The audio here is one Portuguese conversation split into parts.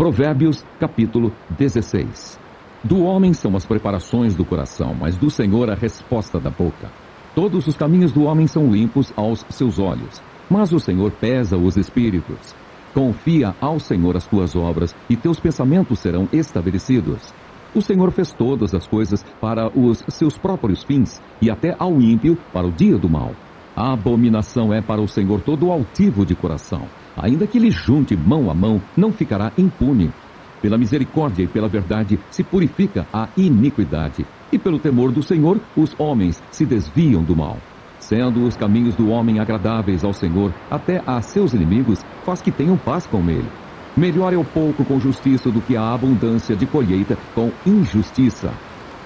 Provérbios, capítulo 16. Do homem são as preparações do coração, mas do Senhor a resposta da boca. Todos os caminhos do homem são limpos aos seus olhos, mas o Senhor pesa os espíritos. Confia ao Senhor as tuas obras, e teus pensamentos serão estabelecidos. O Senhor fez todas as coisas para os seus próprios fins, e até ao ímpio para o dia do mal. A abominação é para o Senhor todo altivo de coração. Ainda que lhe junte mão a mão, não ficará impune. Pela misericórdia e pela verdade se purifica a iniquidade, e pelo temor do Senhor os homens se desviam do mal. Sendo os caminhos do homem agradáveis ao Senhor, até a seus inimigos faz que tenham paz com ele. Melhor é o pouco com justiça do que a abundância de colheita com injustiça.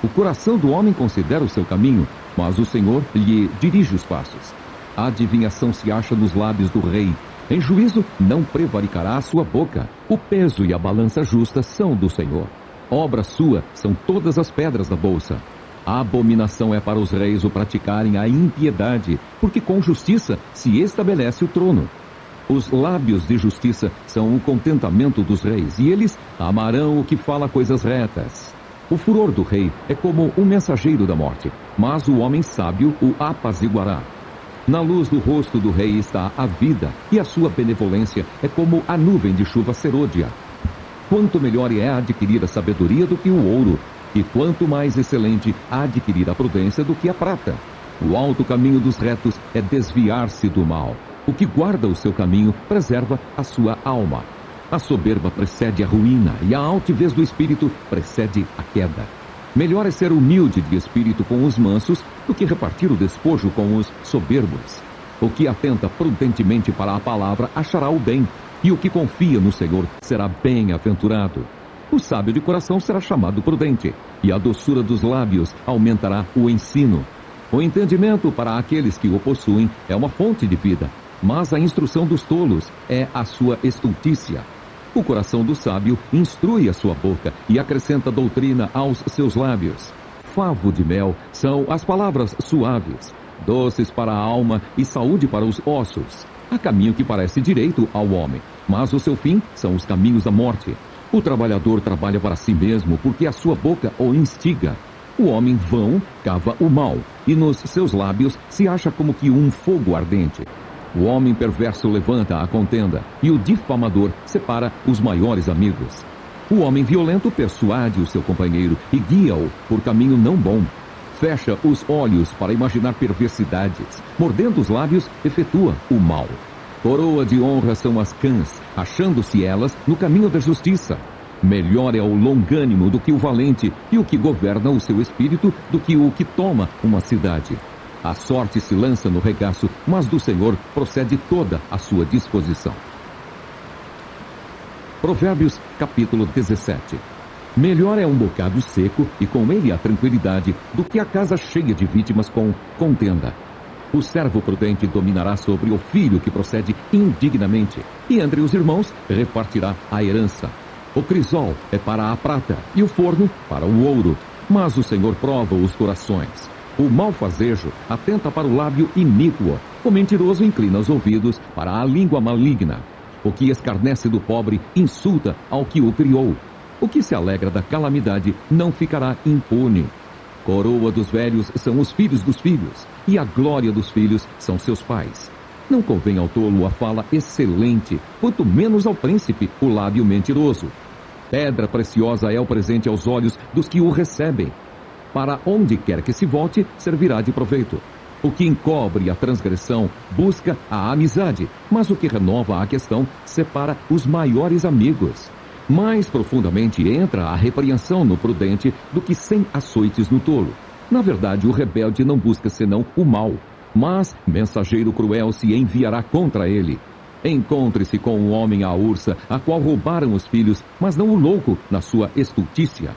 O coração do homem considera o seu caminho, mas o Senhor lhe dirige os passos. A adivinhação se acha nos lábios do rei. Em juízo não prevaricará a sua boca. O peso e a balança justa são do Senhor. Obra sua são todas as pedras da bolsa. A abominação é para os reis o praticarem a impiedade, porque com justiça se estabelece o trono. Os lábios de justiça são o contentamento dos reis, e eles amarão o que fala coisas retas. O furor do rei é como um mensageiro da morte, mas o homem sábio o apaziguará. Na luz do rosto do rei está a vida, e a sua benevolência é como a nuvem de chuva serôdia. Quanto melhor é adquirir a sabedoria do que o ouro, e quanto mais excelente adquirir a prudência do que a prata. O alto caminho dos retos é desviar-se do mal. O que guarda o seu caminho preserva a sua alma. A soberba precede a ruína, e a altivez do espírito precede a queda. Melhor é ser humilde de espírito com os mansos do que repartir o despojo com os soberbos. O que atenta prudentemente para a palavra achará o bem, e o que confia no Senhor será bem-aventurado. O sábio de coração será chamado prudente, e a doçura dos lábios aumentará o ensino. O entendimento para aqueles que o possuem é uma fonte de vida, mas a instrução dos tolos é a sua estultícia. O coração do sábio instrui a sua boca e acrescenta doutrina aos seus lábios. Favo de mel são as palavras suaves, doces para a alma e saúde para os ossos. Há caminho que parece direito ao homem, mas o seu fim são os caminhos da morte. O trabalhador trabalha para si mesmo, porque a sua boca o instiga. O homem vão cava o mal, e nos seus lábios se acha como que um fogo ardente. O homem perverso levanta a contenda, e o difamador separa os maiores amigos. O homem violento persuade o seu companheiro e guia-o por caminho não bom. Fecha os olhos para imaginar perversidades, mordendo os lábios, efetua o mal. Coroa de honra são as cãs, achando-se elas no caminho da justiça. Melhor é o longânimo do que o valente, e o que governa o seu espírito do que o que toma uma cidade. A sorte se lança no regaço, mas do Senhor procede toda a sua disposição. Provérbios, capítulo 17. Melhor é um bocado seco, e com ele a tranquilidade, do que a casa cheia de vítimas com contenda. O servo prudente dominará sobre o filho que procede indignamente, e entre os irmãos repartirá a herança. O crisol é para a prata, e o forno para o ouro, mas o Senhor prova os corações. O malfazejo atenta para o lábio iníquo, o mentiroso inclina os ouvidos para a língua maligna. O que escarnece do pobre insulta ao que o criou. O que se alegra da calamidade não ficará impune. Coroa dos velhos são os filhos dos filhos, e a glória dos filhos são seus pais. Não convém ao tolo a fala excelente, quanto menos ao príncipe o lábio mentiroso. Pedra preciosa é o presente aos olhos dos que o recebem. Para onde quer que se volte, servirá de proveito. O que encobre a transgressão busca a amizade, mas o que renova a questão separa os maiores amigos. Mais profundamente entra a repreensão no prudente do que 100 açoites no tolo. Na verdade, o rebelde não busca senão o mal, mas mensageiro cruel se enviará contra ele. Encontre-se com um homem a ursa, a qual roubaram os filhos, mas não o louco na sua estultícia.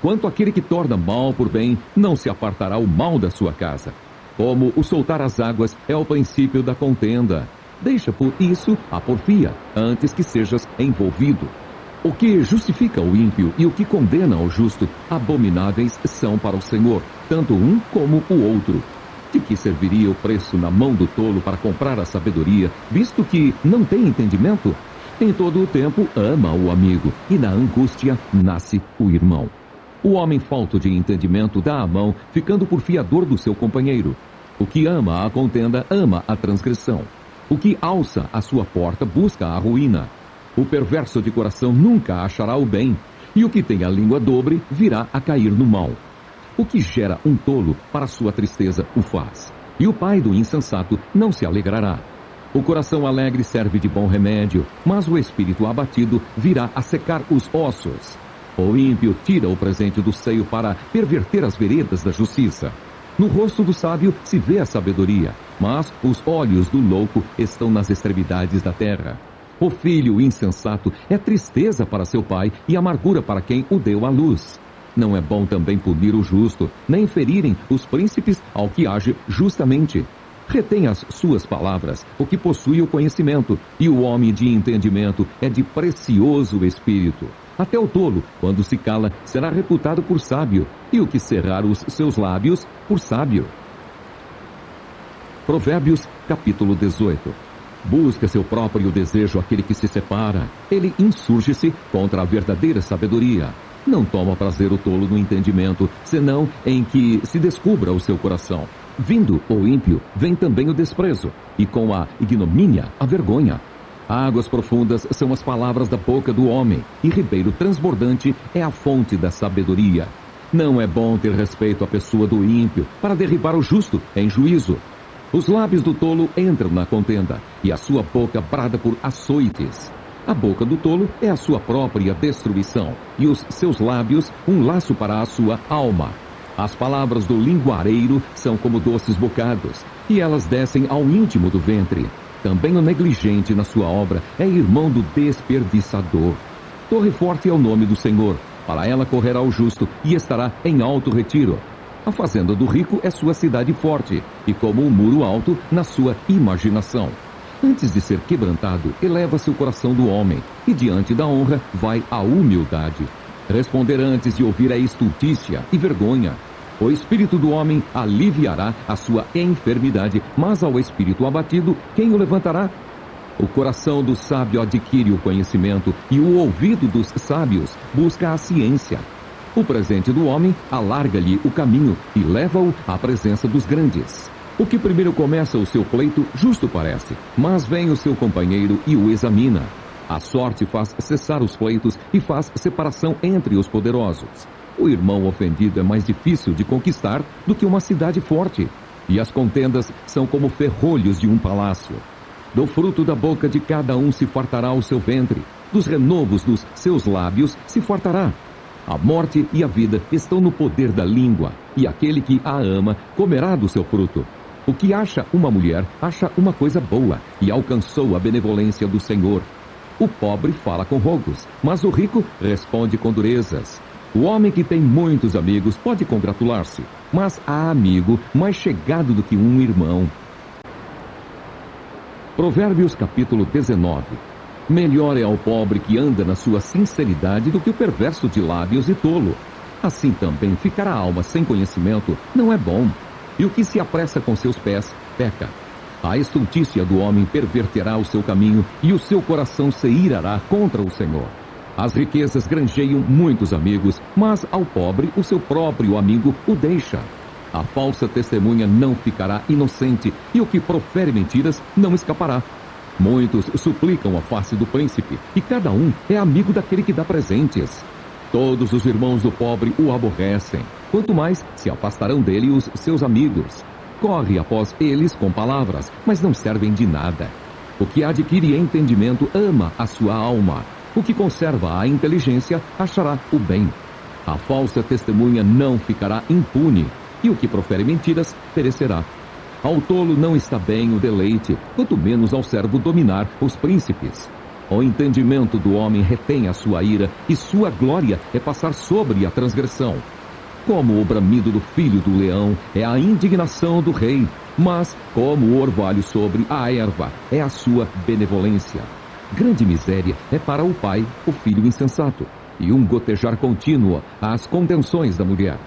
Quanto àquele que torna mal por bem, não se apartará o mal da sua casa. Como o soltar as águas é o princípio da contenda. Deixa por isso a porfia, antes que sejas envolvido. O que justifica o ímpio e o que condena o justo, abomináveis são para o Senhor, tanto um como o outro. De que serviria o preço na mão do tolo para comprar a sabedoria, visto que não tem entendimento? Em todo o tempo ama o amigo, e na angústia nasce o irmão. O homem falto de entendimento dá a mão, ficando por fiador do seu companheiro. O que ama a contenda, ama a transgressão. O que alça a sua porta, busca a ruína. O perverso de coração nunca achará o bem, e o que tem a língua dobre virá a cair no mal. O que gera um tolo, para sua tristeza o faz, e o pai do insensato não se alegrará. O coração alegre serve de bom remédio, mas o espírito abatido virá a secar os ossos. O ímpio tira o presente do seio para perverter as veredas da justiça. No rosto do sábio se vê a sabedoria, mas os olhos do louco estão nas extremidades da terra. O filho insensato é tristeza para seu pai e amargura para quem o deu à luz. Não é bom também punir o justo, nem ferirem os príncipes ao que age justamente. Retém as suas palavras, o que possui o conhecimento, e o homem de entendimento é de precioso espírito. Até o tolo, quando se cala, será reputado por sábio, e o que cerrar os seus lábios, por sábio. Provérbios, capítulo 18. Busca seu próprio desejo aquele que se separa. Ele insurge-se contra a verdadeira sabedoria. Não toma prazer o tolo no entendimento, senão em que se descubra o seu coração. Vindo o ímpio, vem também o desprezo, e com a ignomínia, a vergonha. Águas profundas são as palavras da boca do homem, e ribeiro transbordante é a fonte da sabedoria. Não é bom ter respeito à pessoa do ímpio, para derribar o justo em juízo. Os lábios do tolo entram na contenda, e a sua boca brada por açoites. A boca do tolo é a sua própria destruição, e os seus lábios um laço para a sua alma. As palavras do linguareiro são como doces bocados, e elas descem ao íntimo do ventre. Também o negligente na sua obra é irmão do desperdiçador. Torre forte é o nome do Senhor, para ela correrá o justo e estará em alto retiro. A fazenda do rico é sua cidade forte, e como um muro alto na sua imaginação. Antes de ser quebrantado, eleva-se o coração do homem, e diante da honra vai a humildade. Responder antes de ouvir é estultícia e vergonha. O espírito do homem aliviará a sua enfermidade, mas ao espírito abatido, quem o levantará? O coração do sábio adquire o conhecimento, e o ouvido dos sábios busca a ciência. O presente do homem alarga-lhe o caminho e leva-o à presença dos grandes. O que primeiro começa o seu pleito, justo parece, mas vem o seu companheiro e o examina. A sorte faz cessar os pleitos e faz separação entre os poderosos. O irmão ofendido é mais difícil de conquistar do que uma cidade forte, e as contendas são como ferrolhos de um palácio. Do fruto da boca de cada um se fartará o seu ventre, dos renovos dos seus lábios se fartará. A morte e a vida estão no poder da língua, e aquele que a ama comerá do seu fruto. O que acha uma mulher, acha uma coisa boa, e alcançou a benevolência do Senhor. O pobre fala com rogos, mas o rico responde com durezas. O homem que tem muitos amigos pode congratular-se, mas há amigo mais chegado do que um irmão. Provérbios capítulo 19. Melhor é ao pobre que anda na sua sinceridade do que o perverso de lábios e tolo. Assim também ficar a alma sem conhecimento não é bom, e o que se apressa com seus pés, peca. A estultícia do homem perverterá o seu caminho, e o seu coração se irará contra o Senhor. As riquezas granjeiam muitos amigos, mas ao pobre o seu próprio amigo o deixa. A falsa testemunha não ficará inocente, e o que profere mentiras não escapará. Muitos suplicam a face do príncipe, e cada um é amigo daquele que dá presentes. Todos os irmãos do pobre o aborrecem, quanto mais se afastarão dele os seus amigos. Corre após eles com palavras, mas não servem de nada. O que adquire entendimento ama a sua alma. O que conserva a inteligência achará o bem. A falsa testemunha não ficará impune, e o que profere mentiras perecerá. Ao tolo não está bem o deleite, quanto menos ao servo dominar os príncipes. O entendimento do homem retém a sua ira, e sua glória é passar sobre a transgressão. Como o bramido do filho do leão é a indignação do rei, mas como o orvalho sobre a erva é a sua benevolência. Grande miséria é para o pai o filho insensato, e um gotejar contínuo às contenções da mulher.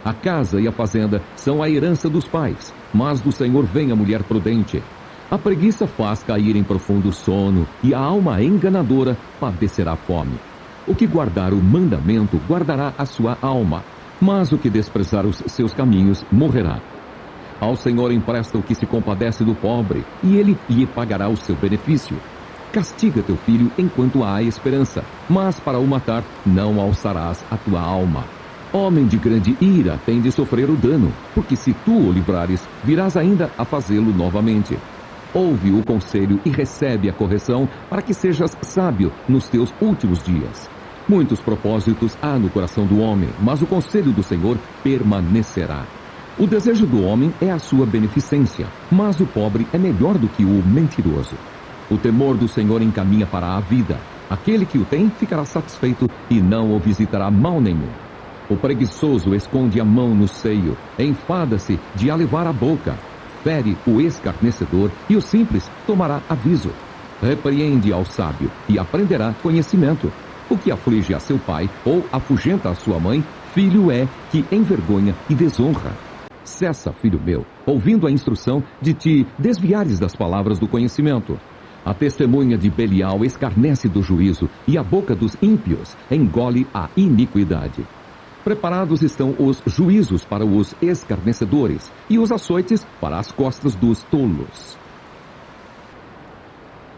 A casa e a fazenda são a herança dos pais, mas do Senhor vem a mulher prudente. A preguiça faz cair em profundo sono, e a alma enganadora padecerá fome. O que guardar o mandamento guardará a sua alma, mas o que desprezar os seus caminhos morrerá. Ao Senhor empresta o que se compadece do pobre, e ele lhe pagará o seu benefício. Castiga teu filho enquanto há esperança, mas para o matar não alçarás a tua alma. Homem de grande ira tem de sofrer o dano, porque se tu o livrares, virás ainda a fazê-lo novamente. Ouve o conselho e recebe a correção, para que sejas sábio nos teus últimos dias. Muitos propósitos há no coração do homem, mas o conselho do Senhor permanecerá. O desejo do homem é a sua beneficência, mas o pobre é melhor do que o mentiroso. O temor do Senhor encaminha para a vida. Aquele que o tem ficará satisfeito e não o visitará mal nenhum. O preguiçoso esconde a mão no seio, enfada-se de a levar à boca. Fere o escarnecedor e o simples tomará aviso. Repreende ao sábio e aprenderá conhecimento. O que aflige a seu pai ou afugenta a sua mãe, filho é que envergonha e desonra. Cessa, filho meu, ouvindo a instrução de te desviares das palavras do conhecimento. A testemunha de Belial escarnece do juízo, e a boca dos ímpios engole a iniquidade. Preparados estão os juízos para os escarnecedores, e os açoites para as costas dos tolos.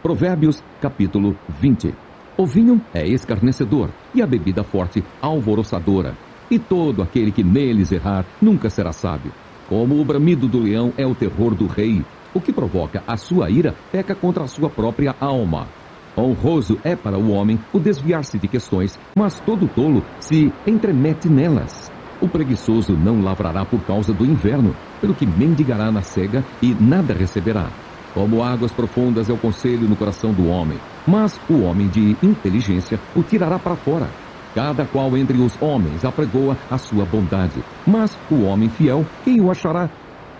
Provérbios, capítulo 20. O vinho é escarnecedor, e a bebida forte alvoroçadora. E todo aquele que neles errar nunca será sábio. Como o bramido do leão é o terror do rei, o que provoca a sua ira peca contra a sua própria alma. Honroso é para o homem o desviar-se de questões, mas todo tolo se entremete nelas. O preguiçoso não lavrará por causa do inverno, pelo que mendigará na cega e nada receberá. Como águas profundas é o conselho no coração do homem, mas o homem de inteligência o tirará para fora. Cada qual entre os homens apregoa a sua bondade, mas o homem fiel, quem o achará?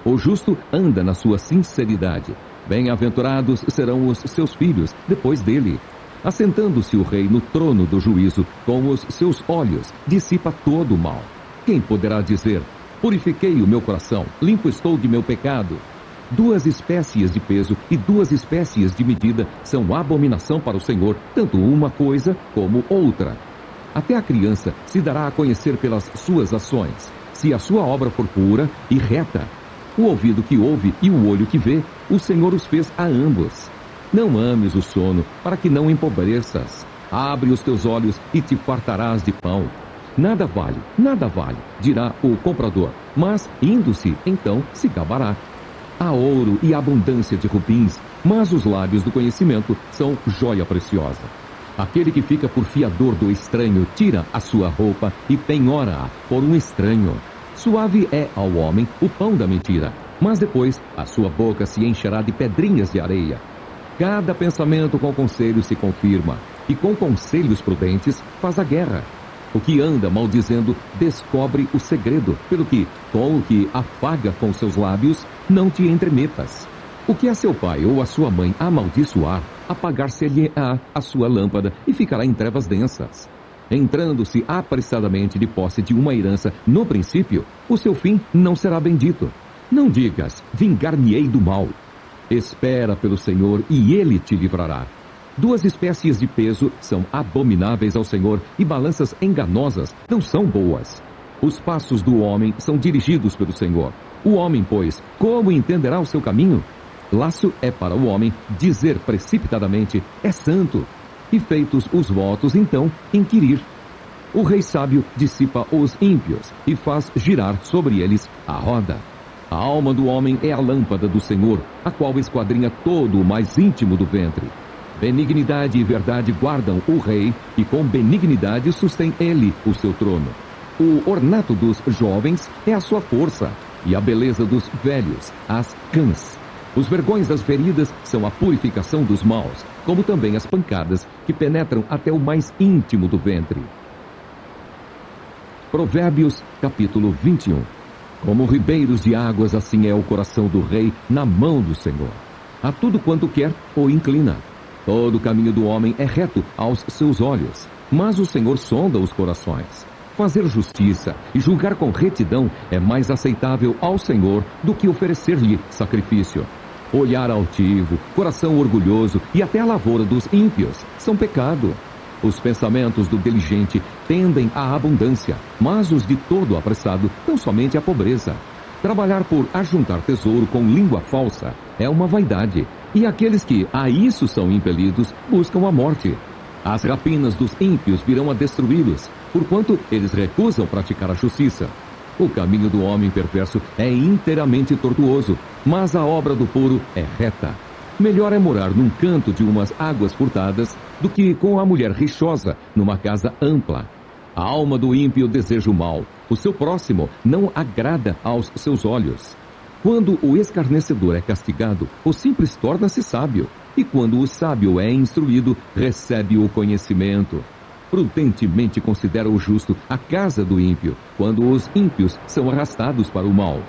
O justo anda na sua sinceridade. Bem-aventurados serão os seus filhos depois dele. Assentando-se o rei no trono do juízo, com os seus olhos dissipa todo o mal. Quem poderá dizer, purifiquei o meu coração, limpo estou de meu pecado? 2 espécies de peso e 2 espécies de medida são abominação para o Senhor, tanto uma coisa como outra. Até a criança se dará a conhecer pelas suas ações, se a sua obra for pura e reta. O ouvido que ouve e o olho que vê, o Senhor os fez a ambos. Não ames o sono, para que não empobreças. Abre os teus olhos e te fartarás de pão. Nada vale, dirá o comprador, mas indo-se, então se gabará. Há ouro e abundância de rubins, mas os lábios do conhecimento são joia preciosa. Aquele que fica por fiador do estranho tira a sua roupa e penhora-a por um estranho. Suave é ao homem o pão da mentira, mas depois a sua boca se encherá de pedrinhas de areia. Cada pensamento com conselho se confirma, e com conselhos prudentes faz a guerra. O que anda maldizendo descobre o segredo, pelo que, com o que afaga com seus lábios, não te entremetas. O que a seu pai ou a sua mãe amaldiçoar, apagar-se-lhe-á a sua lâmpada e ficará em trevas densas. Entrando-se apressadamente de posse de uma herança no princípio, o seu fim não será bendito. Não digas, vingar-me-ei do mal. Espera pelo Senhor e Ele te livrará. 2 espécies de peso são abomináveis ao Senhor e balanças enganosas não são boas. Os passos do homem são dirigidos pelo Senhor. O homem, pois, como entenderá o seu caminho? Laço é para o homem dizer precipitadamente, é santo. E feitos os votos, então, inquirir. O rei sábio dissipa os ímpios e faz girar sobre eles a roda. A alma do homem é a lâmpada do Senhor, a qual esquadrinha todo o mais íntimo do ventre. Benignidade e verdade guardam o rei, e com benignidade sustém ele o seu trono. O ornato dos jovens é a sua força, e a beleza dos velhos, as cãs. Os vergões das feridas são a purificação dos maus, como também as pancadas que penetram até o mais íntimo do ventre. Provérbios, capítulo 21. Como ribeiros de águas, assim é o coração do rei na mão do Senhor. A tudo quanto quer, o inclina. Todo o caminho do homem é reto aos seus olhos, mas o Senhor sonda os corações. Fazer justiça e julgar com retidão é mais aceitável ao Senhor do que oferecer-lhe sacrifício. Olhar altivo, coração orgulhoso e até a lavoura dos ímpios são pecado. Os pensamentos do diligente tendem à abundância, mas os de todo apressado tão somente à pobreza. Trabalhar por ajuntar tesouro com língua falsa é uma vaidade, e aqueles que a isso são impelidos buscam a morte. As rapinas dos ímpios virão a destruí-los, porquanto eles recusam praticar a justiça. O caminho do homem perverso é inteiramente tortuoso, mas a obra do puro é reta. Melhor é morar num canto de umas águas furtadas do que com a mulher rixosa numa casa ampla. A alma do ímpio deseja o mal, o seu próximo não agrada aos seus olhos. Quando o escarnecedor é castigado, o simples torna-se sábio, e quando o sábio é instruído, recebe o conhecimento. Prudentemente considera o justo a casa do ímpio, quando os ímpios são arrastados para o mal.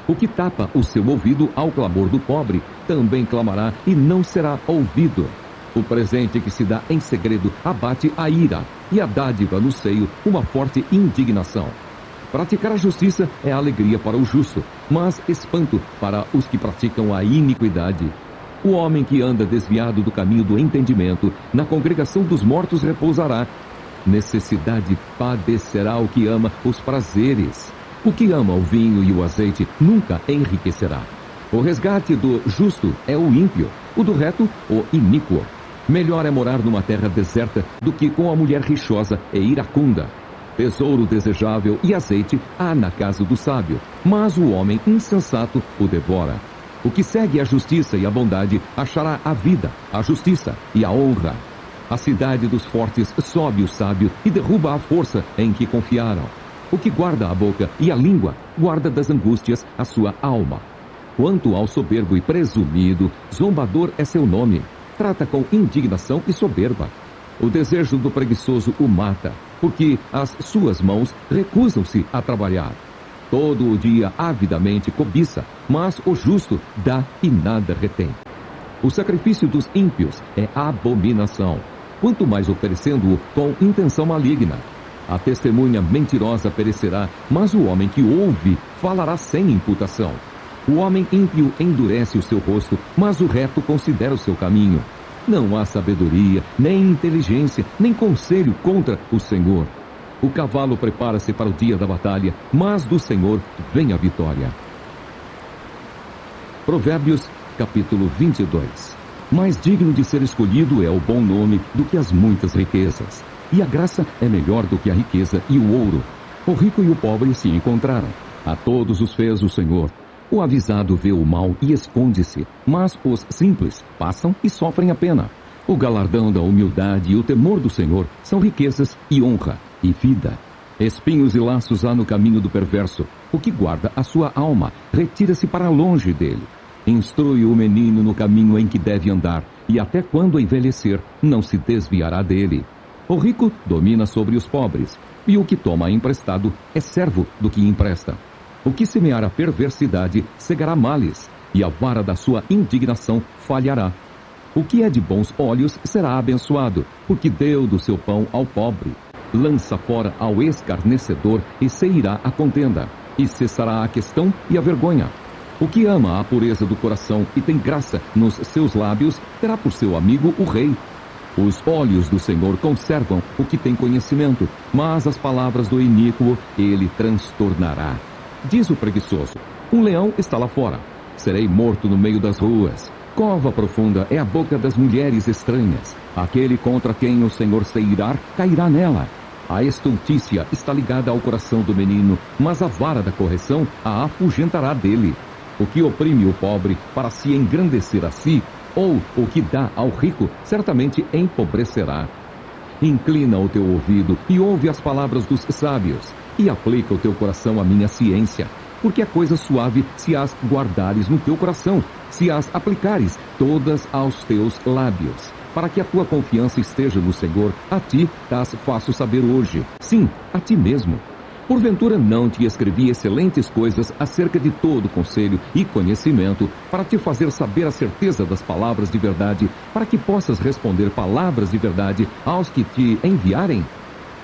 O que tapa o seu ouvido ao clamor do pobre, também clamará e não será ouvido. O presente que se dá em segredo abate a ira, e a dádiva no seio uma forte indignação. Praticar a justiça é alegria para o justo, mas espanto para os que praticam a iniquidade. O homem que anda desviado do caminho do entendimento, na congregação dos mortos repousará. Necessidade padecerá o que ama os prazeres. O que ama o vinho e o azeite nunca enriquecerá. O resgate do justo é o ímpio, o do reto, o iníquo. Melhor é morar numa terra deserta do que com a mulher rixosa e iracunda. Tesouro desejável e azeite há na casa do sábio, mas o homem insensato o devora. O que segue a justiça e a bondade achará a vida, a justiça e a honra. A cidade dos fortes sobe o sábio e derruba a força em que confiaram. O que guarda a boca e a língua, guarda das angústias a sua alma. Quanto ao soberbo e presumido, zombador é seu nome. Trata com indignação e soberba. O desejo do preguiçoso o mata, porque as suas mãos recusam-se a trabalhar. Todo o dia avidamente cobiça, mas o justo dá e nada retém. O sacrifício dos ímpios é abominação, quanto mais oferecendo-o com intenção maligna. A testemunha mentirosa perecerá, mas o homem que ouve falará sem imputação. O homem ímpio endurece o seu rosto, mas o reto considera o seu caminho. Não há sabedoria, nem inteligência, nem conselho contra o Senhor. O cavalo prepara-se para o dia da batalha, mas do Senhor vem a vitória. Provérbios, capítulo 22. Mais digno de ser escolhido é o bom nome do que as muitas riquezas. E a graça é melhor do que a riqueza e o ouro. O rico e o pobre se encontraram. A todos os fez o Senhor. O avisado vê o mal e esconde-se, mas os simples passam e sofrem a pena. O galardão da humildade e o temor do Senhor são riquezas e honra e vida. Espinhos e laços há no caminho do perverso. O que guarda a sua alma retira-se para longe dele. Instrui o menino no caminho em que deve andar, e até quando envelhecer, não se desviará dele. O rico domina sobre os pobres, e o que toma emprestado é servo do que empresta. O que semear a perversidade cegará males, e a vara da sua indignação falhará. O que é de bons olhos será abençoado, porque deu do seu pão ao pobre. Lança fora ao escarnecedor e se irá a contenda, e cessará a questão e a vergonha. O que ama a pureza do coração e tem graça nos seus lábios, terá por seu amigo o rei. Os olhos do Senhor conservam o que tem conhecimento, mas as palavras do iníquo ele transtornará. Diz o preguiçoso: um leão está lá fora, serei morto no meio das ruas. Cova profunda é a boca das mulheres estranhas. Aquele contra quem o Senhor se irar, cairá nela. A estultícia está ligada ao coração do menino, mas a vara da correção a afugentará dele. O que oprime o pobre para se engrandecer a si, ou o que dá ao rico, certamente empobrecerá. Inclina o teu ouvido e ouve as palavras dos sábios, e aplica o teu coração à minha ciência, porque é coisa suave se as guardares no teu coração, se as aplicares todas aos teus lábios, para que a tua confiança esteja no Senhor. A ti as faço saber hoje, sim, a ti mesmo. Porventura não te escrevi excelentes coisas acerca de todo conselho e conhecimento, para te fazer saber a certeza das palavras de verdade, para que possas responder palavras de verdade aos que te enviarem?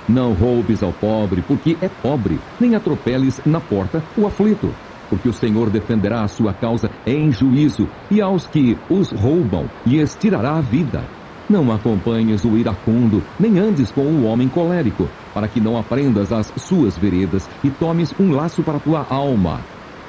Não roubes ao pobre, porque é pobre, nem atropeles na porta o aflito. porque o Senhor defenderá a sua causa em juízo, e aos que os roubam lhes tirará a vida. Não acompanhes o iracundo, nem andes com o homem colérico, para que não aprendas as suas veredas e tomes um laço para a tua alma.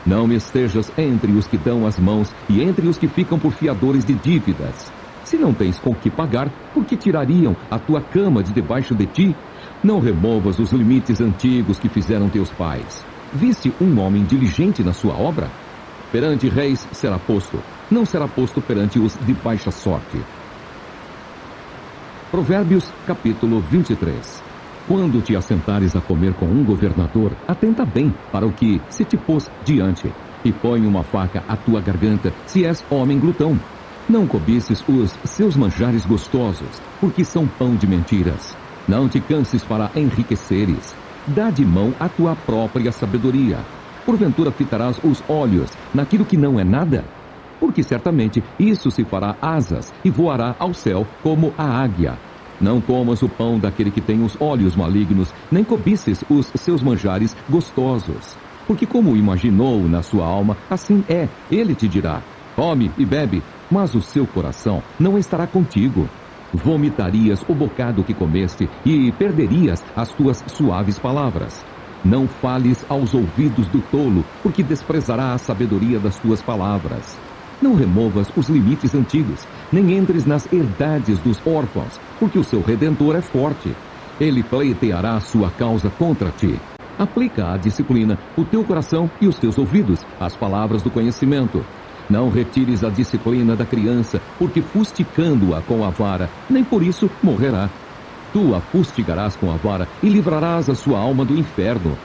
Não estejas entre os que dão as mãos e entre os que ficam por fiadores de dívidas. Se não tens com que pagar, por que tirariam a tua cama de debaixo de ti? Não removas os limites antigos que fizeram teus pais. Viste um homem diligente na sua obra? Perante reis será posto, não será posto perante os de baixa sorte. Provérbios, capítulo 23. Quando te assentares a comer com um governador, atenta bem para o que se te pôs diante, e põe uma faca à tua garganta, se és homem glutão. Não cobices os seus manjares gostosos, porque são pão de mentiras. Não te canses para enriqueceres. Dá de mão a tua própria sabedoria. Porventura fitarás os olhos naquilo que não é nada? Porque certamente isso se fará asas e voará ao céu como a águia. Não comas o pão daquele que tem os olhos malignos, nem cobices os seus manjares gostosos. Porque como imaginou na sua alma, assim é, ele te dirá: come e bebe, mas o seu coração não estará contigo. Vomitarias o bocado que comeste e perderias as tuas suaves palavras. Não fales aos ouvidos do tolo, porque desprezará a sabedoria das tuas palavras. Não removas os limites antigos, nem entres nas herdades dos órfãos, porque o seu Redentor é forte. Ele pleiteará a sua causa contra ti. Aplica à disciplina o teu coração e os teus ouvidos, as palavras do conhecimento. Não retires a disciplina da criança, porque fustigando-a com a vara, nem por isso morrerá. Tu a fustigarás com a vara e livrarás a sua alma do inferno.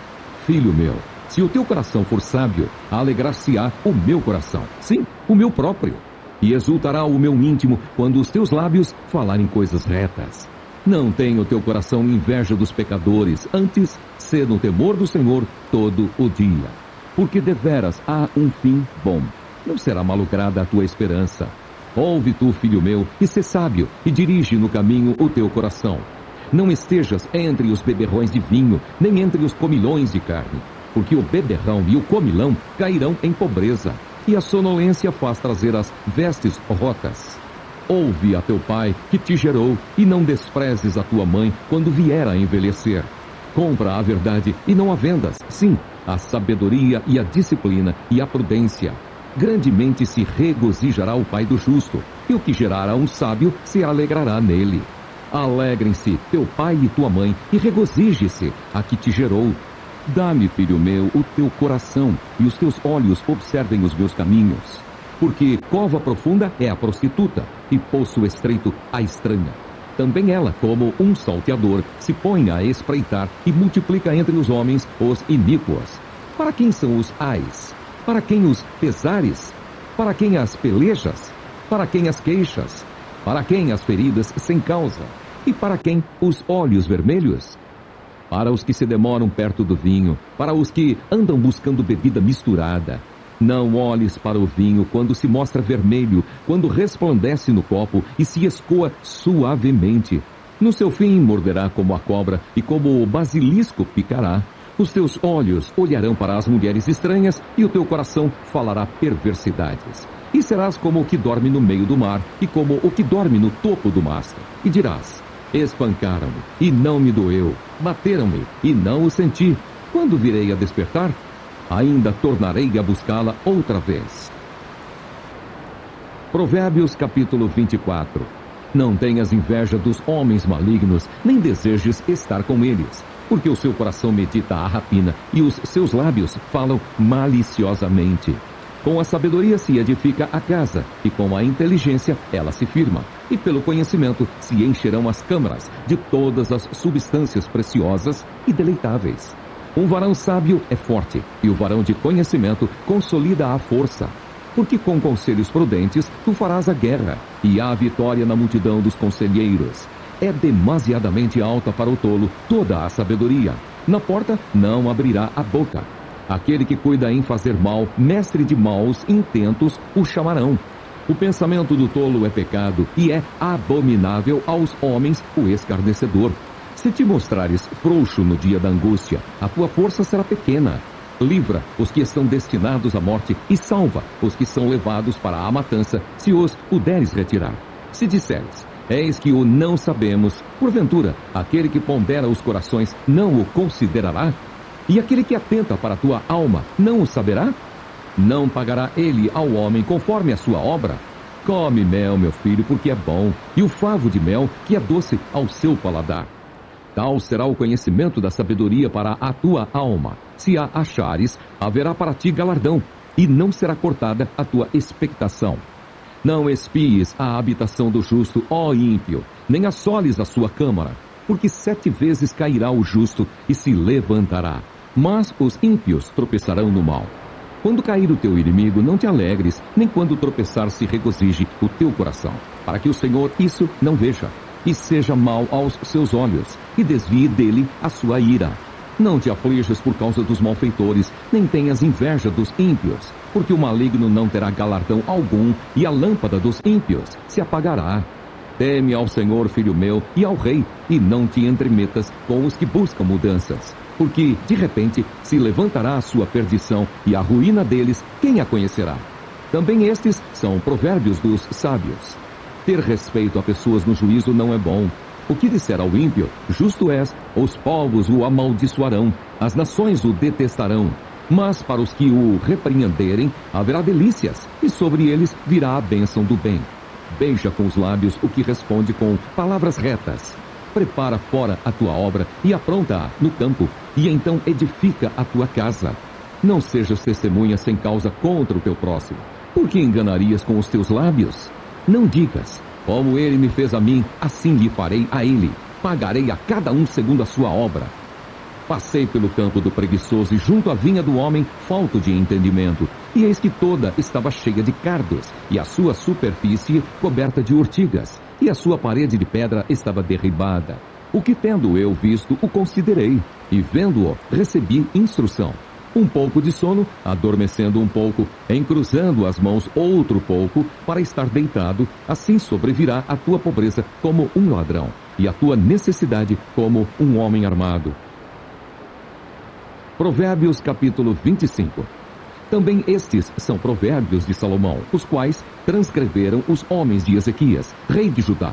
Filho meu, se o teu coração for sábio, alegrar-se-á o meu coração, sim, o meu próprio. E exultará o meu íntimo quando os teus lábios falarem coisas retas. Não tenha o teu coração inveja dos pecadores, antes, sê no temor do Senhor todo o dia. Porque deveras há um fim bom. Não será malograda a tua esperança. Ouve tu, filho meu, e sê sábio, e dirige no caminho o teu coração. Não estejas entre os beberrões de vinho, nem entre os comilões de carne, porque o beberrão e o comilão cairão em pobreza, e a sonolência faz trazer as vestes rotas. Ouve a teu pai, que te gerou, e não desprezes a tua mãe quando vier a envelhecer. Compra a verdade e não a vendas, sim, a sabedoria e a disciplina e a prudência. Grandemente se regozijará o pai do justo, e o que gerará um sábio se alegrará nele. Alegrem-se teu pai e tua mãe, e regozije-se a que te gerou. Dá-me, filho meu, o teu coração, e os teus olhos observem os meus caminhos. Porque cova profunda é a prostituta, e poço estreito a estranha. Também ela, como um salteador, se põe a espreitar e multiplica entre os homens os iníquos. Para quem são os ais? Para quem os pesares? Para quem as pelejas? Para quem as queixas? Para quem as feridas sem causa? E para quem os olhos vermelhos? Para os que se demoram perto do vinho, para os que andam buscando bebida misturada. Não olhes para o vinho quando se mostra vermelho, quando resplandece no copo e se escoa suavemente. No seu fim morderá como a cobra e como o basilisco picará. Os teus olhos olharão para as mulheres estranhas e o teu coração falará perversidades. E serás como o que dorme no meio do mar e como o que dorme no topo do mastro. E dirás: espancaram-me e não me doeu, bateram-me e não o senti. Quando virei a despertar, ainda tornarei a buscá-la outra vez. Provérbios capítulo 24. Não tenhas inveja dos homens malignos, nem desejes estar com eles, porque o seu coração medita a rapina e os seus lábios falam maliciosamente. Com a sabedoria se edifica a casa, e com a inteligência ela se firma. E pelo conhecimento se encherão as câmaras de todas as substâncias preciosas e deleitáveis. Um varão sábio é forte, e o varão de conhecimento consolida a força. Porque com conselhos prudentes tu farás a guerra, e há vitória na multidão dos conselheiros. É demasiadamente alta para o tolo toda a sabedoria. Na porta não abrirá a boca. Aquele que cuida em fazer mal, mestre de maus intentos, o chamarão. O pensamento do tolo é pecado, e é abominável aos homens o escarnecedor. Se te mostrares frouxo no dia da angústia, a tua força será pequena. livra os que estão destinados à morte e salva os que são levados para a matança, se os puderes retirar. Se disseres, eis que o não sabemos, porventura, aquele que pondera os corações não o considerará? E aquele que atenta para a tua alma não o saberá? Não pagará ele ao homem conforme a sua obra? Come mel, meu filho, porque é bom, e o favo de mel, que é doce ao seu paladar. Tal será o conhecimento da sabedoria para a tua alma. Se a achares, haverá para ti galardão, e não será cortada a tua expectação. Não espies a habitação do justo, ó ímpio, nem assoles a sua câmara, porque 7 vezes cairá o justo e se levantará, mas os ímpios tropeçarão no mal. Quando cair o teu inimigo, não te alegres, nem quando tropeçar se regozije o teu coração, para que o Senhor isso não veja, e seja mal aos seus olhos, e desvie dele a sua ira. Não te aflijas por causa dos malfeitores, nem tenhas inveja dos ímpios, porque o maligno não terá galardão algum, e a lâmpada dos ímpios se apagará. Teme ao Senhor, filho meu, e ao rei, e não te entremetas com os que buscam mudanças. Porque, de repente, se levantará a sua perdição, e a ruína deles, quem a conhecerá? Também estes são provérbios dos sábios. Ter respeito a pessoas no juízo não é bom. O que disser ao ímpio, justo és, os povos o amaldiçoarão, as nações o detestarão. Mas para os que o repreenderem, haverá delícias, e sobre eles virá a bênção do bem. Beija com os lábios o que responde com palavras retas. Prepara fora a tua obra e apronta-a no campo, e então edifica a tua casa. Não sejas testemunha sem causa contra o teu próximo. Por que enganarias com os teus lábios? Não digas, como ele me fez a mim, assim lhe farei a ele. Pagarei a cada um segundo a sua obra. Passei pelo campo do preguiçoso e junto à vinha do homem falto de entendimento. E eis que toda estava cheia de cardos, e a sua superfície coberta de urtigas, e a sua parede de pedra estava derribada. O que tendo eu visto, o considerei, e vendo-o, recebi instrução. Um pouco de sono, adormecendo um pouco, encruzando as mãos outro pouco, para estar deitado, assim sobrevirá a tua pobreza como um ladrão, e a tua necessidade como um homem armado. Provérbios capítulo 25. Também estes são provérbios de Salomão, os quais transcreveram os homens de Ezequias, rei de Judá.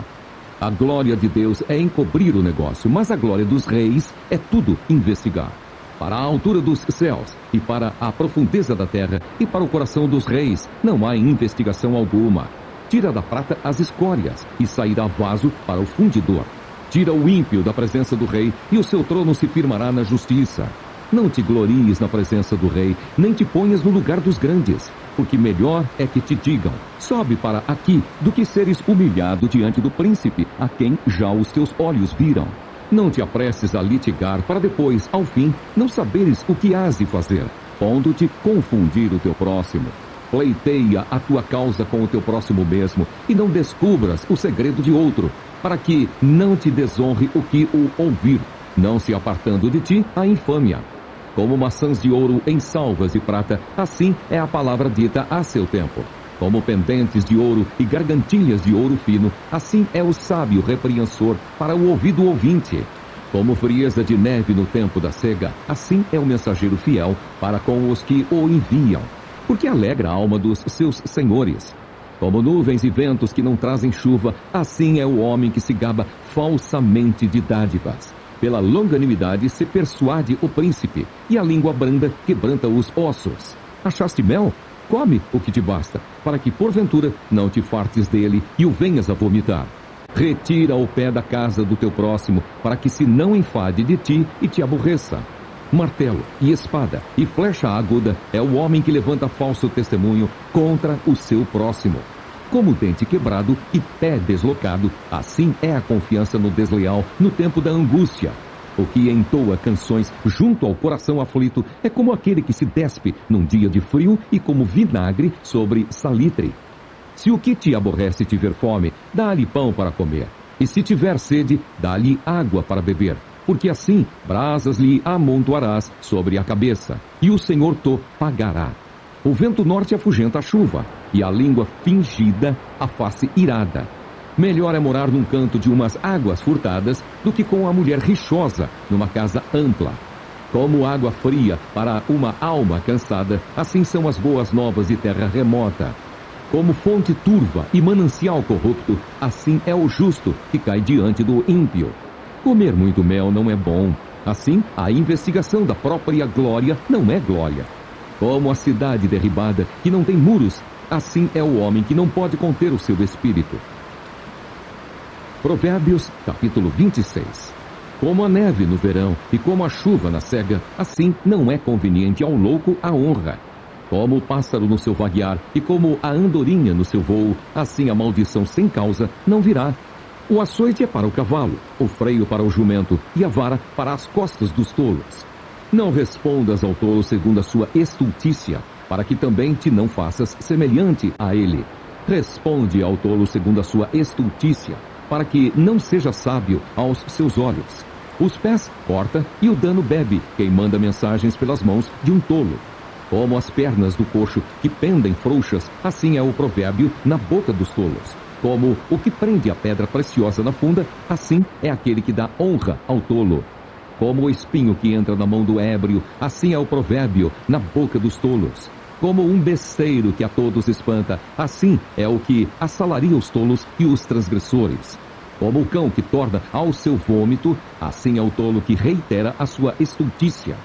A glória de Deus é encobrir o negócio, mas a glória dos reis é tudo investigar. Para a altura dos céus, e para a profundeza da terra, e para o coração dos reis, não há investigação alguma. Tira da prata as escórias, e sairá vaso para o fundidor. Tira o ímpio da presença do rei, e o seu trono se firmará na justiça. Não te glories na presença do rei, nem te ponhas no lugar dos grandes, porque melhor é que te digam, sobe para aqui, do que seres humilhado diante do príncipe, a quem já os teus olhos viram. Não te apresses a litigar, para depois, ao fim, não saberes o que hás de fazer, pondo-te confundir o teu próximo. Pleiteia a tua causa com o teu próximo mesmo, e não descubras o segredo de outro, para que não te desonre o que o ouvir, não se apartando de ti a infâmia. Como maçãs de ouro em salvas de prata, assim é a palavra dita a seu tempo. Como pendentes de ouro e gargantilhas de ouro fino, assim é o sábio repreensor para o ouvido ouvinte. Como frieza de neve no tempo da cega, assim é o mensageiro fiel para com os que o enviam, porque alegra a alma dos seus senhores. Como nuvens e ventos que não trazem chuva, assim é o homem que se gaba falsamente de dádivas. Pela longanimidade se persuade o príncipe, e a língua branda quebranta os ossos. Achaste mel? Come o que te basta, para que porventura não te fartes dele e o venhas a vomitar. Retira o pé da casa do teu próximo, para que se não enfade de ti e te aborreça. Martelo e espada e flecha aguda é o homem que levanta falso testemunho contra o seu próximo. Como dente quebrado e pé deslocado, assim é a confiança no desleal no tempo da angústia. O que entoa canções junto ao coração aflito é como aquele que se despe num dia de frio e como vinagre sobre salitre. Se o que te aborrece tiver fome, dá-lhe pão para comer. E se tiver sede, dá-lhe água para beber. Porque assim brasas lhe amontoarás sobre a cabeça, e o Senhor te pagará. O vento norte afugenta a chuva, e a língua fingida a face irada. Melhor é morar num canto de umas águas furtadas do que com a mulher rixosa numa casa ampla. Como água fria para uma alma cansada, assim são as boas novas de terra remota. Como fonte turva e manancial corrupto, assim é o justo que cai diante do ímpio. Comer muito mel não é bom. Assim, a investigação da própria glória não é glória. Como a cidade derribada, que não tem muros, assim é o homem que não pode conter o seu espírito. Provérbios, capítulo 26. Como a neve no verão e como a chuva na cega, assim não é conveniente ao louco a honra. Como o pássaro no seu vaguear e como a andorinha no seu voo, assim a maldição sem causa não virá. O açoite é para o cavalo, o freio para o jumento e a vara para as costas dos tolos. Não respondas ao tolo segundo a sua estultícia, para que também te não faças semelhante a ele. Responde ao tolo segundo a sua estultícia, para que não seja sábio aos seus olhos. Os pés corta e o dano bebe, quem manda mensagens pelas mãos de um tolo. Como as pernas do coxo que pendem frouxas, assim é o provérbio na boca dos tolos. Como o que prende a pedra preciosa na funda, assim é aquele que dá honra ao tolo. Como o espinho que entra na mão do ébrio, assim é o provérbio na boca dos tolos. Como um besteiro que a todos espanta, assim é o que assalaria os tolos e os transgressores. Como o cão que torna ao seu vômito, assim é o tolo que reitera a sua estultícia.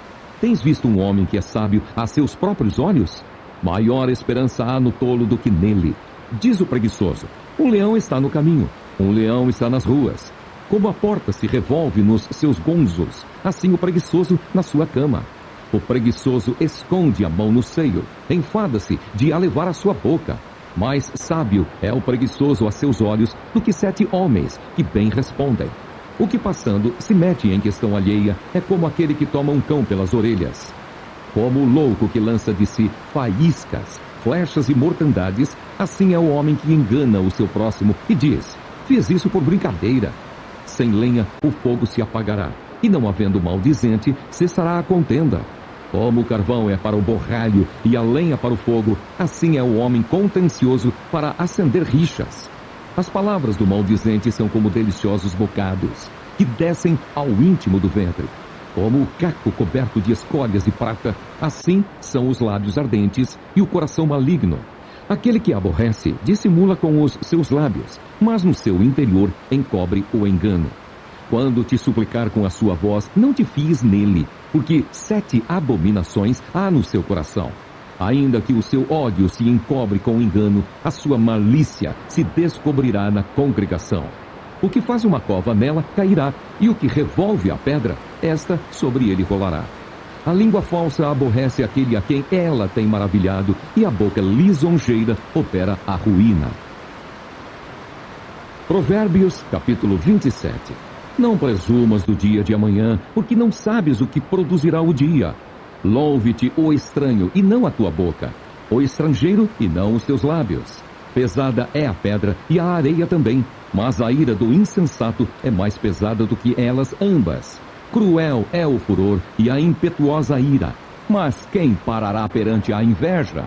Tens visto um homem que é sábio a seus próprios olhos? Maior esperança há no tolo do que nele. Diz o preguiçoso: um leão está no caminho, um leão está nas ruas. Como a porta se revolve nos seus gonzos, assim o preguiçoso na sua cama. O preguiçoso esconde a mão no seio, enfada-se de a levar à sua boca. Mais sábio é o preguiçoso a seus olhos do que 7 homens que bem respondem. O que passando se mete em questão alheia é como aquele que toma um cão pelas orelhas. Como o louco que lança de si faíscas, flechas e mortandades, assim é o homem que engana o seu próximo e diz: fiz isso por brincadeira. Sem lenha o fogo se apagará, e não havendo maldizente, cessará a contenda. Como o carvão é para o borralho e a lenha para o fogo, assim é o homem contencioso para acender rixas. As palavras do maldizente são como deliciosos bocados, que descem ao íntimo do ventre. Como o caco coberto de escórias de prata, assim são os lábios ardentes e o coração maligno. Aquele que aborrece dissimula com os seus lábios, mas no seu interior encobre o engano. Quando te suplicar com a sua voz, não te fies nele, porque 7 abominações há no seu coração. Ainda que o seu ódio se encobre com engano, a sua malícia se descobrirá na congregação. O que faz uma cova nela cairá, e o que revolve a pedra, esta sobre ele rolará. A língua falsa aborrece aquele a quem ela tem maravilhado, e a boca lisonjeira opera a ruína. Provérbios, capítulo 27. Não presumas do dia de amanhã, porque não sabes o que produzirá o dia. Louve-te o estranho, e não a tua boca, o estrangeiro, e não os teus lábios. Pesada é a pedra, e a areia também, mas a ira do insensato é mais pesada do que elas ambas. Cruel é o furor e a impetuosa ira, mas quem parará perante a inveja?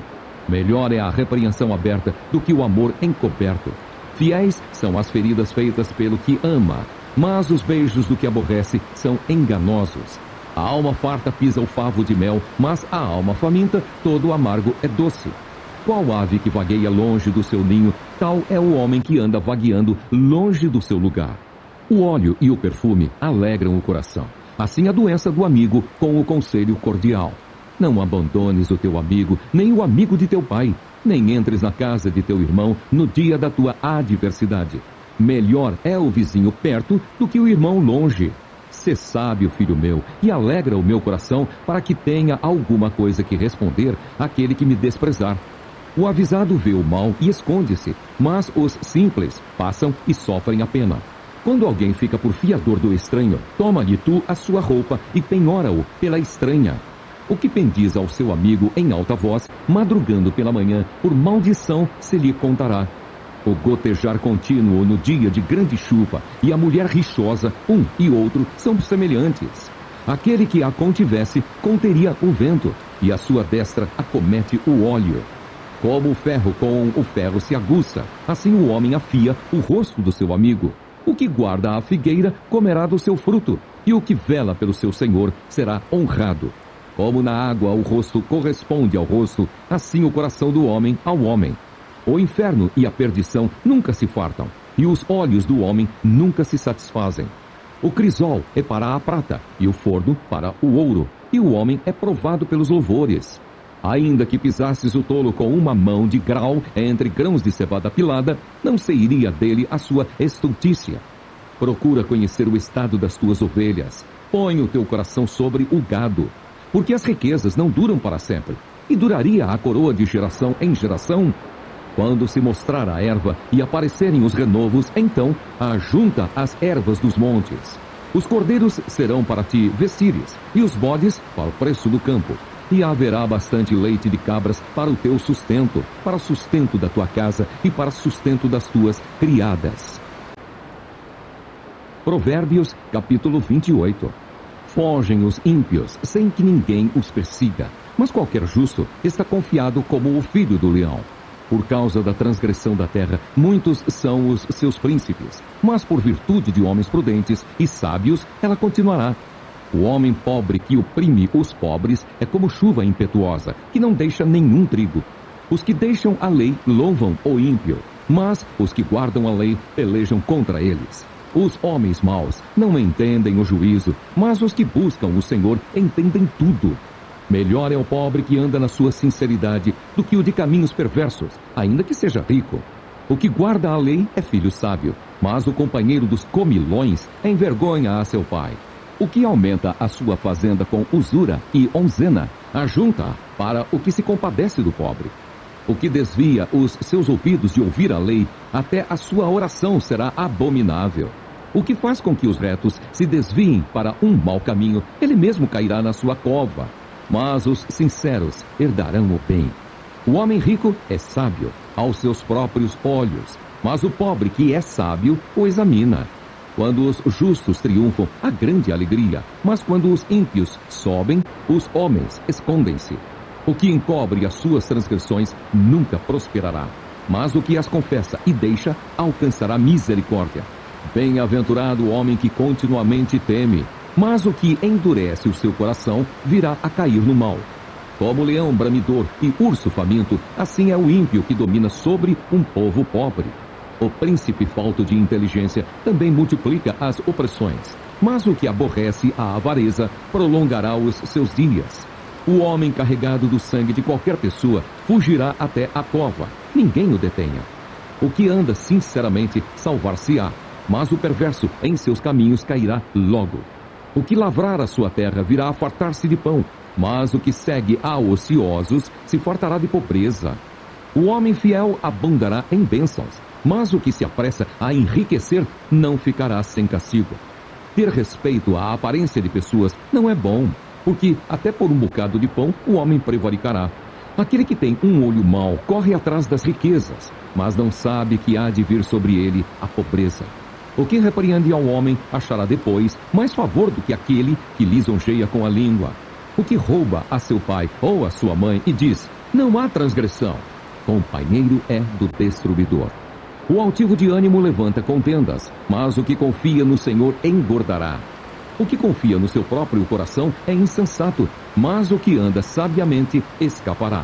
Melhor é a repreensão aberta do que o amor encoberto. Fiéis são as feridas feitas pelo que ama, mas os beijos do que aborrece são enganosos. A alma farta pisa o favo de mel, mas a alma faminta, todo o amargo é doce. Qual ave que vagueia longe do seu ninho, tal é o homem que anda vagueando longe do seu lugar. O óleo e o perfume alegram o coração. Assim a doença do amigo com o conselho cordial. Não abandones o teu amigo, nem o amigo de teu pai, nem entres na casa de teu irmão no dia da tua adversidade. Melhor é o vizinho perto do que o irmão longe. Sê sábio, filho meu, e alegra o meu coração, para que tenha alguma coisa que responder àquele que me desprezar. O avisado vê o mal e esconde-se, mas os simples passam e sofrem a pena. Quando alguém fica por fiador do estranho, toma-lhe tu a sua roupa e penhora-o pela estranha. O que bendiz ao seu amigo em alta voz, madrugando pela manhã, por maldição se lhe contará. O gotejar contínuo no dia de grande chuva e a mulher rixosa, um e outro, são semelhantes. Aquele que a contivesse, conteria o vento, e a sua destra acomete o óleo. Como o ferro com o ferro se aguça, assim o homem afia o rosto do seu amigo. O que guarda a figueira comerá do seu fruto, e o que vela pelo seu Senhor será honrado. Como na água o rosto corresponde ao rosto, assim o coração do homem ao homem. O inferno e a perdição nunca se fartam, e os olhos do homem nunca se satisfazem. O crisol é para a prata, e o forno para o ouro, e o homem é provado pelos louvores. Ainda que pisasses o tolo com uma mão de grau entre grãos de cevada pilada, não se iria dele a sua estultícia. Procura conhecer o estado das tuas ovelhas. Põe o teu coração sobre o gado, porque as riquezas não duram para sempre, e duraria a coroa de geração em geração. Quando se mostrar a erva e aparecerem os renovos, então ajunta as ervas dos montes. Os cordeiros serão para ti vessires, e os bodes para o preço do campo. E haverá bastante leite de cabras para o teu sustento, para o sustento da tua casa e para o sustento das tuas criadas. Provérbios, capítulo 28. Fogem os ímpios, sem que ninguém os persiga, mas qualquer justo está confiado como o filho do leão. Por causa da transgressão da terra, muitos são os seus príncipes, mas por virtude de homens prudentes e sábios, ela continuará. O homem pobre que oprime os pobres é como chuva impetuosa, que não deixa nenhum trigo. Os que deixam a lei louvam o ímpio, mas os que guardam a lei pelejam contra eles. Os homens maus não entendem o juízo, mas os que buscam o Senhor entendem tudo. Melhor é o pobre que anda na sua sinceridade do que o de caminhos perversos, ainda que seja rico. O que guarda a lei é filho sábio, mas o companheiro dos comilões envergonha a seu pai. O que aumenta a sua fazenda com usura e onzena, ajunta para o que se compadece do pobre. O que desvia os seus ouvidos de ouvir a lei, até a sua oração será abominável. O que faz com que os retos se desviem para um mau caminho, ele mesmo cairá na sua cova. Mas os sinceros herdarão o bem. O homem rico é sábio aos seus próprios olhos, mas o pobre que é sábio o examina. Quando os justos triunfam, há grande alegria, mas quando os ímpios sobem, os homens escondem-se. O que encobre as suas transgressões nunca prosperará, mas o que as confessa e deixa alcançará misericórdia. Bem-aventurado o homem que continuamente teme, mas o que endurece o seu coração virá a cair no mal. Como leão bramidor e urso faminto, assim é o ímpio que domina sobre um povo pobre. O príncipe falto de inteligência também multiplica as opressões, mas o que aborrece a avareza prolongará os seus dias. O homem carregado do sangue de qualquer pessoa fugirá até a cova, ninguém o detenha. O que anda sinceramente salvar-se-á, mas o perverso em seus caminhos cairá logo. O que lavrar a sua terra virá a fartar-se de pão, mas o que segue a ociosos se fartará de pobreza. O homem fiel abundará em bênçãos, mas o que se apressa a enriquecer não ficará sem castigo. Ter respeito à aparência de pessoas não é bom, porque até por um bocado de pão o homem prevaricará. Aquele que tem um olho mau corre atrás das riquezas, mas não sabe que há de vir sobre ele a pobreza. O que repreende ao homem achará depois mais favor do que aquele que lisonjeia com a língua. O que rouba a seu pai ou a sua mãe e diz, não há transgressão, companheiro é do destruidor. O altivo de ânimo levanta contendas, mas o que confia no Senhor engordará. O que confia no seu próprio coração é insensato, mas o que anda sabiamente escapará.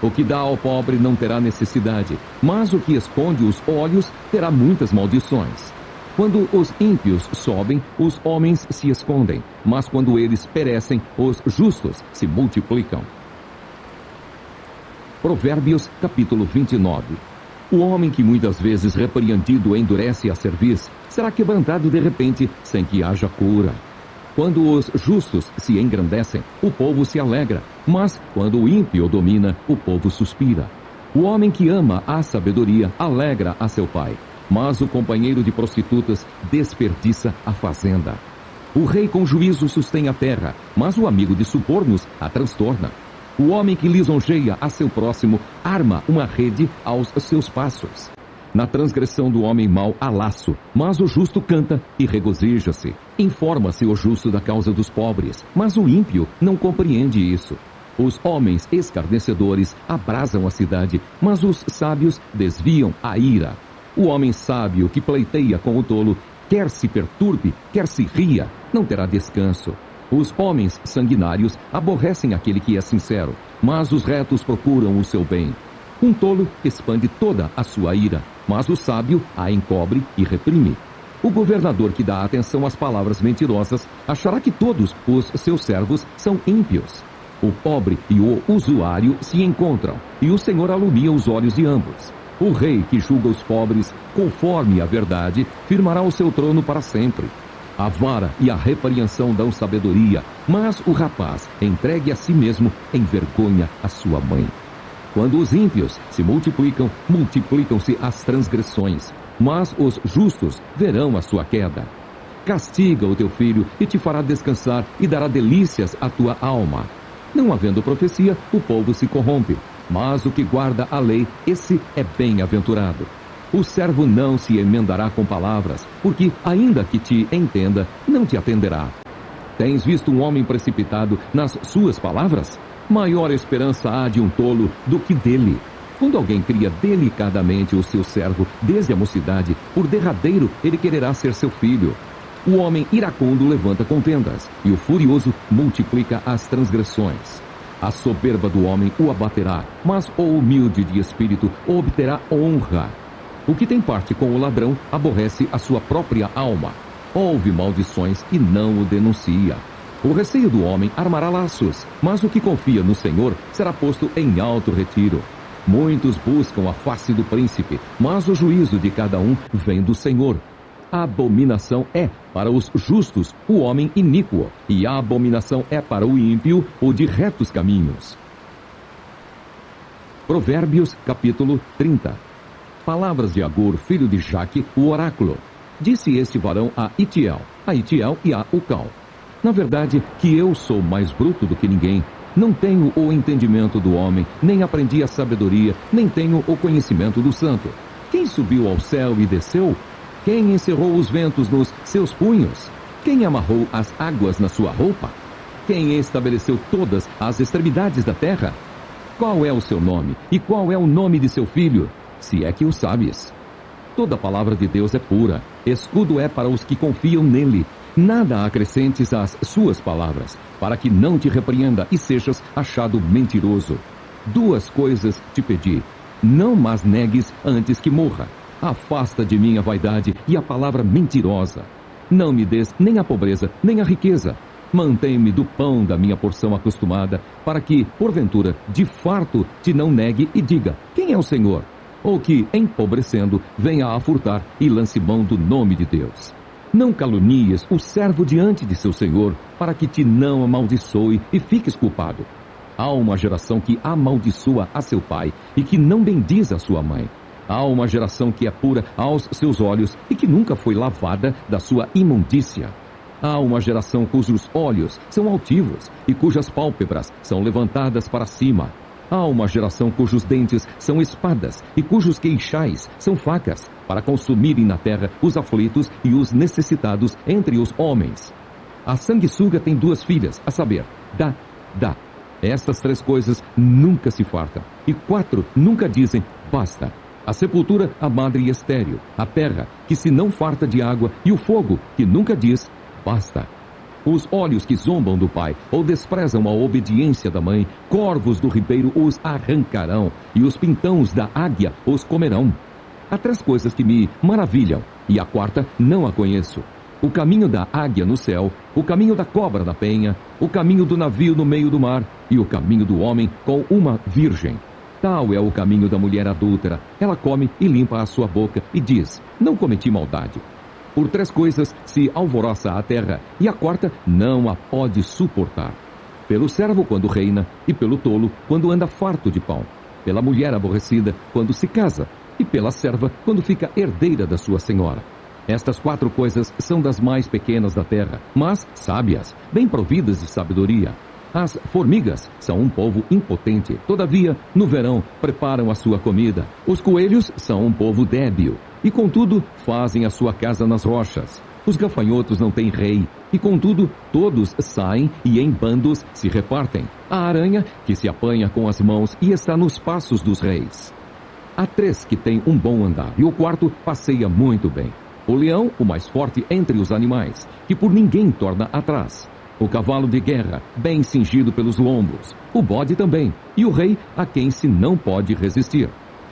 O que dá ao pobre não terá necessidade, mas o que esconde os olhos terá muitas maldições. Quando os ímpios sobem, os homens se escondem, mas quando eles perecem, os justos se multiplicam. Provérbios, capítulo 29. O homem que muitas vezes repreendido endurece a cerviz, será quebrantado de repente, sem que haja cura. Quando os justos se engrandecem, o povo se alegra, mas quando o ímpio domina, o povo suspira. O homem que ama a sabedoria alegra a seu pai, mas o companheiro de prostitutas desperdiça a fazenda. O rei com juízo sustém a terra, mas o amigo de subornos a transtorna. O homem que lisonjeia a seu próximo arma uma rede aos seus passos. Na transgressão do homem mau há laço, mas o justo canta e regozija-se. Informa-se o justo da causa dos pobres, mas o ímpio não compreende isso. Os homens escarnecedores abrasam a cidade, mas os sábios desviam a ira. O homem sábio que pleiteia com o tolo, quer se perturbe, quer se ria, não terá descanso. Os homens sanguinários aborrecem aquele que é sincero, mas os retos procuram o seu bem. Um tolo expande toda a sua ira, mas o sábio a encobre e reprime. O governador que dá atenção às palavras mentirosas achará que todos os seus servos são ímpios. O pobre e o usuário se encontram, e o Senhor alumia os olhos de ambos. O rei que julga os pobres conforme a verdade firmará o seu trono para sempre. A vara e a repreensão dão sabedoria, mas o rapaz entregue a si mesmo envergonha a sua mãe. Quando os ímpios se multiplicam, multiplicam-se as transgressões, mas os justos verão a sua queda. Castiga o teu filho e te fará descansar e dará delícias à tua alma. Não havendo profecia, o povo se corrompe, mas o que guarda a lei, esse é bem-aventurado. O servo não se emendará com palavras, porque, ainda que te entenda, não te atenderá. Tens visto um homem precipitado nas suas palavras? Maior esperança há de um tolo do que dele. Quando alguém cria delicadamente o seu servo desde a mocidade, por derradeiro ele quererá ser seu filho. O homem iracundo levanta contendas, e o furioso multiplica as transgressões. A soberba do homem o abaterá, mas o humilde de espírito obterá honra. O que tem parte com o ladrão aborrece a sua própria alma. Ouve maldições e não o denuncia. O receio do homem armará laços, mas o que confia no Senhor será posto em alto retiro. Muitos buscam a face do príncipe, mas o juízo de cada um vem do Senhor. A abominação é para os justos o homem iníquo, e a abominação é para o ímpio o de retos caminhos. Provérbios, capítulo 30. Palavras de Agur, filho de Jaque, o oráculo. Disse este varão a Itiel e a Ucal: na verdade, que eu sou mais bruto do que ninguém. Não tenho o entendimento do homem, nem aprendi a sabedoria, nem tenho o conhecimento do santo. Quem subiu ao céu e desceu? Quem encerrou os ventos nos seus punhos? Quem amarrou as águas na sua roupa? Quem estabeleceu todas as extremidades da terra? Qual é o seu nome? E qual é o nome de seu filho? Se é que o sabes. Toda a palavra de Deus é pura. Escudo é para os que confiam nele. Nada acrescentes às suas palavras, para que não te repreenda e sejas achado mentiroso. 2 coisas te pedi. Não mas negues antes que morra. Afasta de mim a vaidade e a palavra mentirosa. Não me des nem a pobreza, nem a riqueza. Mantém-me do pão da minha porção acostumada, para que, porventura, de farto te não negue e diga: quem é o Senhor? Ou que, empobrecendo, venha a furtar e lance mão do nome de Deus. Não calunies o servo diante de seu senhor, para que te não amaldiçoe e fiques culpado. Há uma geração que amaldiçoa a seu pai e que não bendiz a sua mãe. Há uma geração que é pura aos seus olhos e que nunca foi lavada da sua imundícia. Há uma geração cujos olhos são altivos e cujas pálpebras são levantadas para cima. Há uma geração cujos dentes são espadas e cujos queixais são facas, para consumirem na terra os aflitos e os necessitados entre os homens. A sanguessuga tem 2 filhas, a saber, dá. Estas 3 coisas nunca se fartam, e 4 nunca dizem, basta. A sepultura, a madre estéril, a terra, que se não farta de água, e o fogo, que nunca diz, basta. Os olhos que zombam do pai, ou desprezam a obediência da mãe, corvos do ribeiro os arrancarão, e os pintãos da águia os comerão. Há 3 coisas que me maravilham, e a 4ª não a conheço. O caminho da águia no céu, o caminho da cobra na penha, o caminho do navio no meio do mar, e o caminho do homem com uma virgem. Tal é o caminho da mulher adúltera. Ela come e limpa a sua boca, e diz, não cometi maldade. Por 3 coisas se alvoroça a terra, e a 4ª não a pode suportar. Pelo servo quando reina, e pelo tolo quando anda farto de pão. Pela mulher aborrecida quando se casa, e pela serva quando fica herdeira da sua senhora. Estas 4 coisas são das mais pequenas da terra, mas sábias, bem providas de sabedoria. As formigas são um povo impotente, todavia, no verão, preparam a sua comida. Os coelhos são um povo débil, e contudo, fazem a sua casa nas rochas. Os gafanhotos não têm rei, e contudo, todos saem e em bandos se repartem. A aranha, que se apanha com as mãos e está nos passos dos reis. Há 3 que têm um bom andar, e o 4º passeia muito bem. O leão, o mais forte entre os animais, que por ninguém torna atrás. O cavalo de guerra, bem cingido pelos lombos. O bode também. E o rei, a quem se não pode resistir.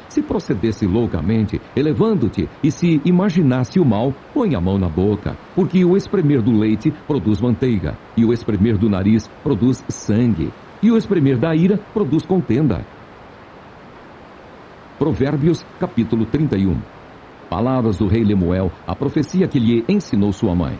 Se procedesse loucamente, elevando-te, e se imaginasse o mal, põe a mão na boca, porque o espremer do leite produz manteiga, e o espremer do nariz produz sangue, e o espremer da ira produz contenda. Provérbios, capítulo 31. Palavras do rei Lemuel, a profecia que lhe ensinou sua mãe.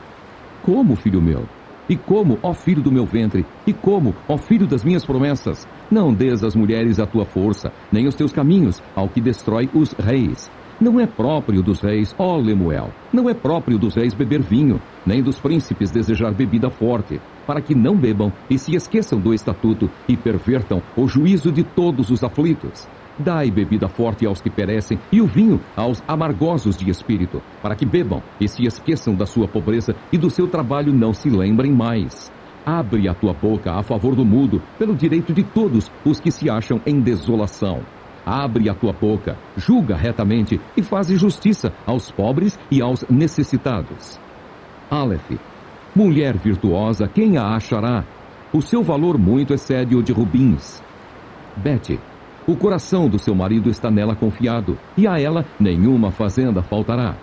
Como, filho meu? E como, ó filho do meu ventre? E como, ó filho das minhas promessas? Não dês às mulheres a tua força, nem os teus caminhos ao que destrói os reis. Não é próprio dos reis, ó Lemuel, não é próprio dos reis beber vinho, nem dos príncipes desejar bebida forte, para que não bebam e se esqueçam do estatuto e pervertam o juízo de todos os aflitos. Dai bebida forte aos que perecem e o vinho aos amargosos de espírito, para que bebam e se esqueçam da sua pobreza e do seu trabalho não se lembrem mais. Abre a tua boca a favor do mudo, pelo direito de todos os que se acham em desolação. Abre a tua boca, julga retamente e faze justiça aos pobres e aos necessitados. Aleph. Mulher virtuosa, quem a achará? O seu valor muito excede o de rubins. Bet. O coração do seu marido está nela confiado, e a ela nenhuma fazenda faltará.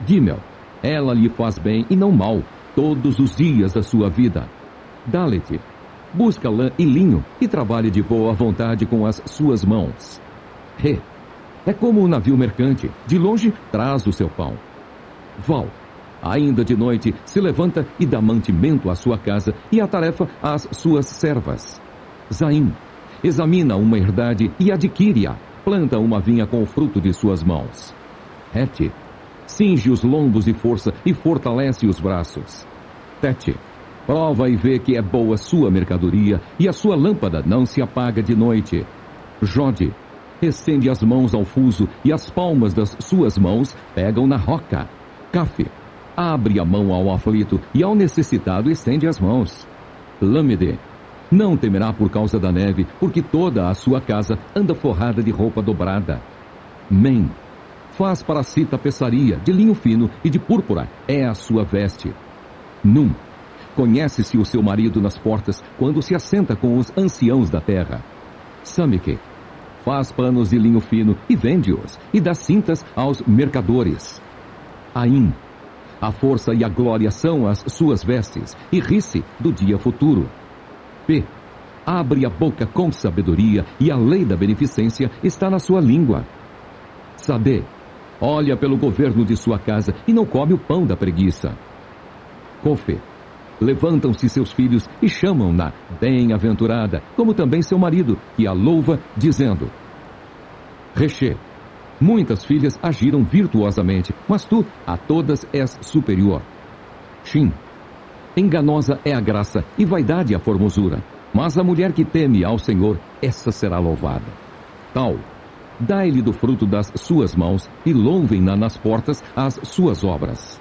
Gimel. Ela lhe faz bem e não mal, todos os dias da sua vida. Dalet. Busca lã e linho, e trabalhe de boa vontade com as suas mãos. Re. É como um navio mercante, de longe traz o seu pão. Val. Ainda de noite se levanta e dá mantimento à sua casa e a tarefa às suas servas. Zaim. Examina uma herdade e adquire-a. Planta uma vinha com o fruto de suas mãos. Het. Cinge os lombos de força e fortalece os braços. Tete. Prova e vê que é boa sua mercadoria e a sua lâmpada não se apaga de noite. Jode. Estende as mãos ao fuso e as palmas das suas mãos pegam na roca. Caf. Abre a mão ao aflito e ao necessitado estende as mãos. Lâmede. Não temerá por causa da neve, porque toda a sua casa anda forrada de roupa dobrada. Men. Faz para si tapeçaria de linho fino e de púrpura, é a sua veste. Num. Conhece-se o seu marido nas portas, quando se assenta com os anciãos da terra. Samike. Faz panos de linho fino e vende-os, e dá cintas aos mercadores. Aim. A força e a glória são as suas vestes, e ri-se do dia futuro. P. Abre a boca com sabedoria, e a lei da beneficência está na sua língua. Sabe. Olha pelo governo de sua casa, e não come o pão da preguiça. Cofe. Levantam-se seus filhos e chamam-na bem-aventurada, como também seu marido, que a louva, dizendo: Reche. Muitas filhas agiram virtuosamente, mas tu a todas és superior. Shin. Enganosa é a graça e vaidade a formosura, mas a mulher que teme ao Senhor, essa será louvada. Tal. Dai-lhe do fruto das suas mãos e louvem-na nas portas as suas obras.